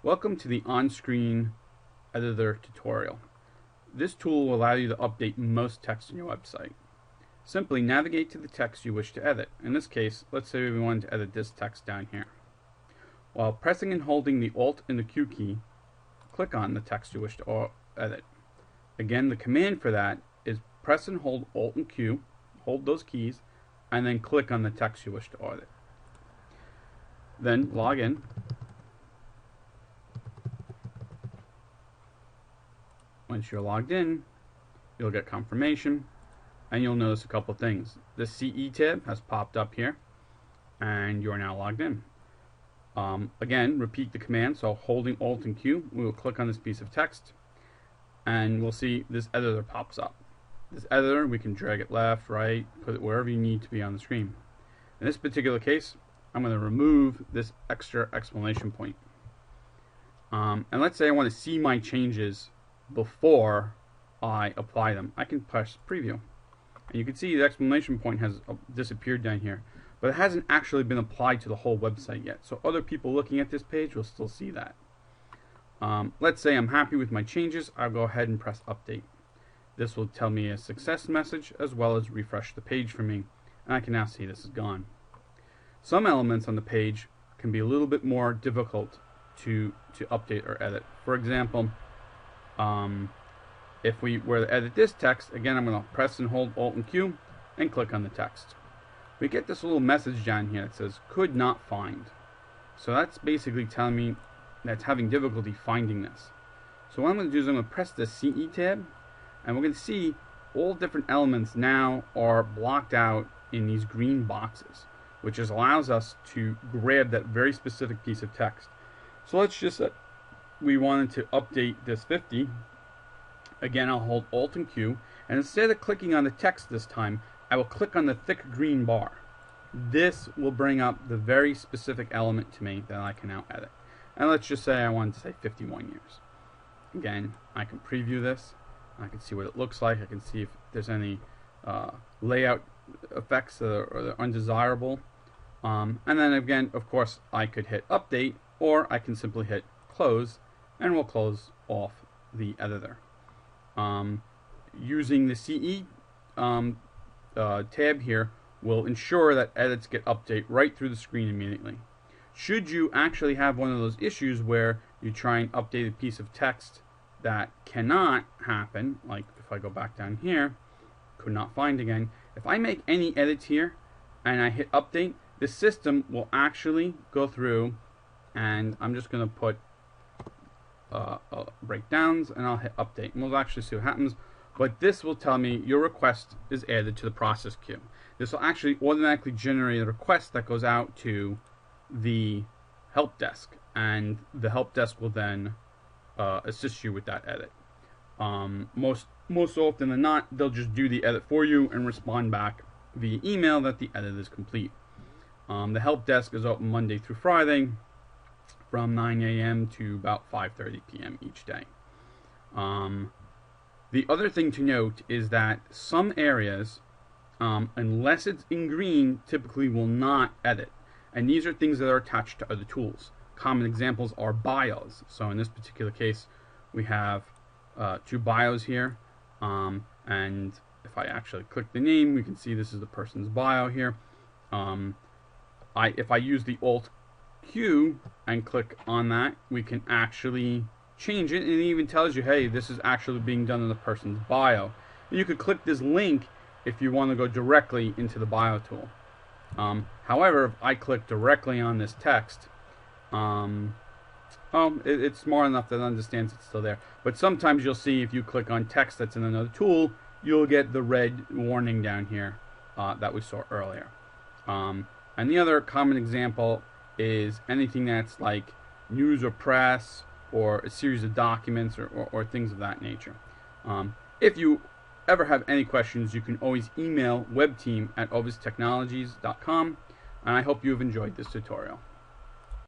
Welcome to the on-screen editor tutorial. This tool will allow you to update most text on your website. Simply navigate to the text you wish to edit. In this case, let's say we wanted to edit this text down here. While pressing and holding the Alt and the Q key, click on the text you wish to edit. Again, the command for that is press and hold Alt and Q, hold those keys, and then click on the text you wish to edit. Then log in. Once you're logged in, you'll get confirmation, and you'll notice a couple things. The CE tab has popped up here, and you're now logged in. Again, repeat the command. So holding Alt and Q, we will click on this piece of text, and we'll see this editor pops up. This editor, we can drag it left, right, put it wherever you need to be on the screen. In this particular case, I'm going to remove this extra exclamation point. And let's say I want to see my changes before I apply them. I can press preview, and you can see the exclamation point has disappeared down here, but it hasn't actually been applied to the whole website yet, so other people looking at this page will still see that. Let's say I'm happy with my changes. I'll go ahead and press update. This will tell me a success message as well as refresh the page for me, and I can now see this is gone. Some elements on the page can be a little bit more difficult to update or edit. For example, if we were to edit this text, again, I'm going to press and hold Alt and Q and click on the text. We get this little message down here that says could not find. So that's basically telling me that it's having difficulty finding this. So what I'm going to do is I'm going to press the CE tab, and we're going to see all different elements now are blocked out in these green boxes, which allows us to grab that very specific piece of text. So let's just say we wanted to update this 50. Again, I'll hold Alt and Q, and instead of clicking on the text this time, I will click on the thick green bar. This will bring up the very specific element to me that I can now edit. And let's just say I wanted to say 51 years. Again, I can preview this. I can see what it looks like. I can see if there's any layout effects that are undesirable. And then again, of course, I could hit update, or I can simply hit close, and we'll close off the editor. Using the CE tab here will ensure that edits get update right through the screen immediately. Should you actually have one of those issues where you try and update a piece of text that cannot happen, like if I go back down here, could not find again, if I make any edits here and I hit update, the system will actually go through, and I'm just going to put breakdowns, and I'll hit update, and we'll actually see what happens. But this will tell me your request is added to the process queue. This will actually automatically generate a request that goes out to the help desk, and the help desk will then assist you with that edit. Most often than not, they'll just do the edit for you and respond back via email that the edit is complete. The help desk is open Monday through Friday from 9 a.m. to about 5:30 p.m. each day. The other thing to note is that some areas, unless it's in green, typically will not edit. And these are things that are attached to other tools. Common examples are bios. So in this particular case, we have two bios here. And if I actually click the name, we can see this is the person's bio here. If I use the Alt Q and click on that, we can actually change it, and it even tells you, hey, this is actually being done in the person's bio. And you could click this link if you want to go directly into the bio tool. However, if I click directly on this text, it's smart enough that it understands it's still there. But sometimes you'll see if you click on text that's in another tool, you'll get the red warning down here that we saw earlier. And the other common example is anything that's like news or press, or a series of documents, or things of that nature. If you ever have any questions, you can always email webteam@ovistechnologies.com, and I hope you have enjoyed this tutorial.